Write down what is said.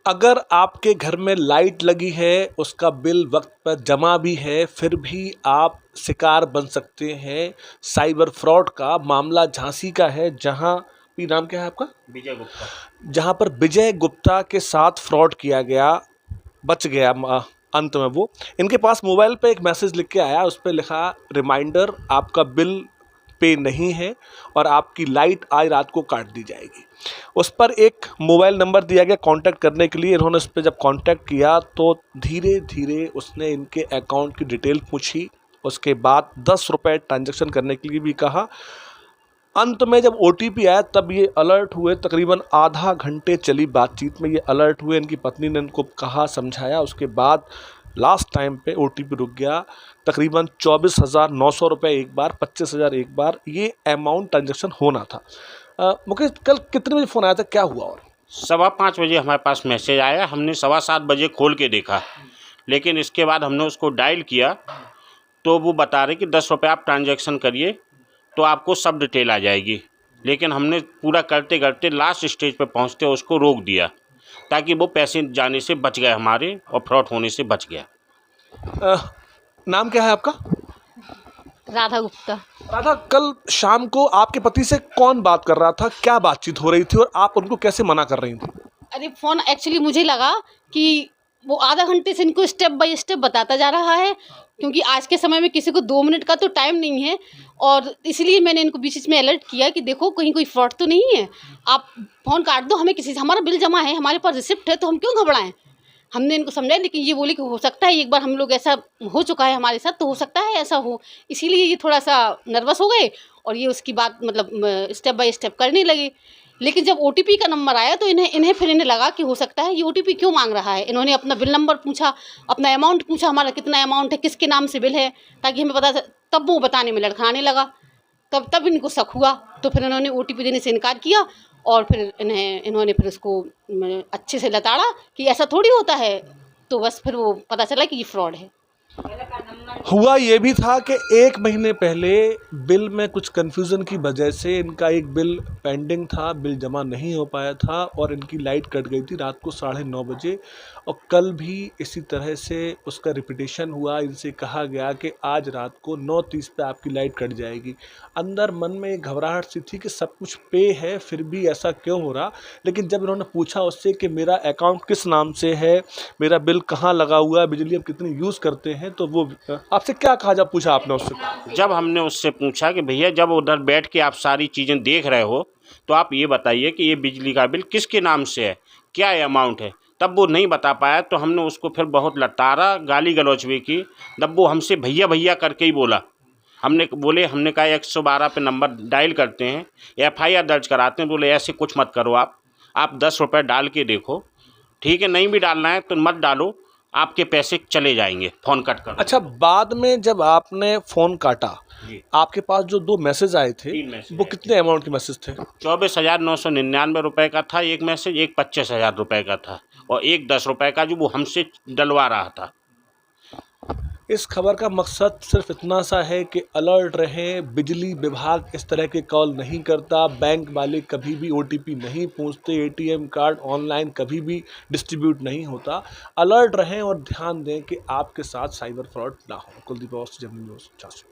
अगर आपके घर में लाइट लगी है, उसका बिल वक्त पर जमा भी है, फिर भी आप शिकार बन सकते हैं साइबर फ्रॉड का। मामला झांसी का है, जहां भी नाम क्या है आपका? विजय गुप्ता। जहां पर विजय गुप्ता के साथ फ्रॉड किया गया, बच गया अंत में वो। इनके पास मोबाइल पे एक मैसेज लिख के आया, उस पर लिखा रिमाइंडर आपका बिल पे नहीं है और आपकी लाइट आज रात को काट दी जाएगी। उस पर एक मोबाइल नंबर दिया गया कांटेक्ट करने के लिए। इन्होंने उस पर जब कांटेक्ट किया तो धीरे धीरे उसने इनके अकाउंट की डिटेल पूछी, उसके बाद 10 रुपये ट्रांजैक्शन करने के लिए भी कहा। अंत में जब OTP आया तब ये अलर्ट हुए। तकरीबन आधा घंटे चली बातचीत में ये अलर्ट हुए। इनकी पत्नी ने इनको कहा, समझाया, उसके बाद लास्ट टाइम पे OTP रुक गया। तकरीबन 24,900 रुपये एक बार, 25,000 एक बार, ये अमाउंट ट्रांजैक्शन होना था। मुकेश, कल कितने बजे फ़ोन आया था, क्या हुआ? और 5:15 बजे हमारे पास मैसेज आया। हमने 7:15 बजे खोल के देखा, लेकिन इसके बाद हमने उसको डायल किया तो वो बता रहे कि 10 रुपये आप ट्रांजैक्शन करिए तो आपको सब डिटेल आ जाएगी। लेकिन हमने पूरा करते करते लास्ट स्टेज पे पहुंचते उसको रोक दिया, ताकि वो पैसे जाने से बच गए हमारे और फ्रॉड होने से बच गया। नाम क्या है आपका? राधा गुप्ता। राधा, कल शाम को आपके पति से कौन बात कर रहा था, क्या बातचीत हो रही थी और आप उनको कैसे मना कर रही थी? अरे फ़ोन एक्चुअली मुझे लगा कि वो आधा घंटे से इनको स्टेप बाय स्टेप बताता जा रहा है, क्योंकि आज के समय में किसी को 2 मिनट का तो टाइम नहीं है। और इसलिए मैंने इनको बीच में अलर्ट किया कि देखो कहीं कोई फ्रॉड तो नहीं है, आप फ़ोन काट दो, हमें किसी से, हमारा बिल जमा है, हमारे पास रिसिप्ट है, तो हम क्यों घबराएं। हमने इनको समझाया, लेकिन ये बोले कि हो सकता है एक बार हम लोग ऐसा हो चुका है हमारे साथ, तो हो सकता है ऐसा हो, इसीलिए ये थोड़ा सा नर्वस हो गए और ये उसकी बात मतलब स्टेप बाय स्टेप करने लगे। लेकिन जब OTP का नंबर आया तो इन्हें लगा कि हो सकता है ये OTP क्यों मांग रहा है। इन्होंने अपना बिल नंबर पूछा, अपना अमाउंट पूछा, हमारा कितना अमाउंट है, किसके नाम से बिल है, ताकि हमें पता। तब वो बताने में लड़खड़ाने लगा, तब इनको शक हुआ, तो फिर इन्होंने OTP देने से इनकार किया। और फिर इन्होंने फिर उसको अच्छे से लताड़ा कि ऐसा थोड़ी होता है, तो बस फिर वो पता चला कि ये फ्रॉड है। हुआ ये भी था कि 1 महीने पहले बिल में कुछ कन्फ्यूज़न की वजह से इनका एक बिल पेंडिंग था, बिल जमा नहीं हो पाया था और इनकी लाइट कट गई थी रात को 9:30 बजे। और कल भी इसी तरह से उसका रिपीटेशन हुआ। इनसे कहा गया कि आज रात को 9:30 पे आपकी लाइट कट जाएगी। अंदर मन में एक घबराहट सी थी कि सब कुछ पे है, फिर भी ऐसा क्यों हो रहा। लेकिन जब इन्होंने पूछा उससे कि मेरा अकाउंट किस नाम से है, मेरा बिल कहाँ लगा हुआ है, बिजली आप कितनी यूज़ करते हैं, तो वो आपसे क्या कहा जब पूछा आपने उससे? जब हमने उससे पूछा कि भैया जब उधर बैठ के आप सारी चीज़ें देख रहे हो तो आप ये बताइए कि ये बिजली का बिल किसके नाम से है, क्या अमाउंट है, तब वो नहीं बता पाया। तो हमने उसको फिर बहुत लताड़ा, गाली गलौज भी की। तब वो हमसे भैया भैया करके ही बोला। हमने कहा 112 पे नंबर डायल करते हैं, FIR दर्ज कराते हैं। बोले ऐसे कुछ मत करो, आप 10 रुपये डाल के देखो, ठीक है, नहीं भी डालना है तो मत डालो, आपके पैसे चले जाएंगे, फ़ोन कट कर। अच्छा, बाद में जब आपने फ़ोन काटा, आपके पास जो 2 मैसेज आए थे, 3 मैसेज वो कितने अमाउंट के मैसेज थे? 24,999 रुपये का था एक मैसेज, एक 25,000 रुपये का था और एक 10 रुपये का जो वो हमसे डलवा रहा था। इस खबर का मकसद सिर्फ इतना सा है कि अलर्ट रहें। बिजली विभाग इस तरह के कॉल नहीं करता, बैंक वाले कभी भी OTP नहीं पूछते, ATM कार्ड ऑनलाइन कभी भी डिस्ट्रीब्यूट नहीं होता। अलर्ट रहें और ध्यान दें कि आपके साथ साइबर फ्रॉड ना हो। कुलदीप अवस्थी, जनहिंद न्यूज़, झांसी।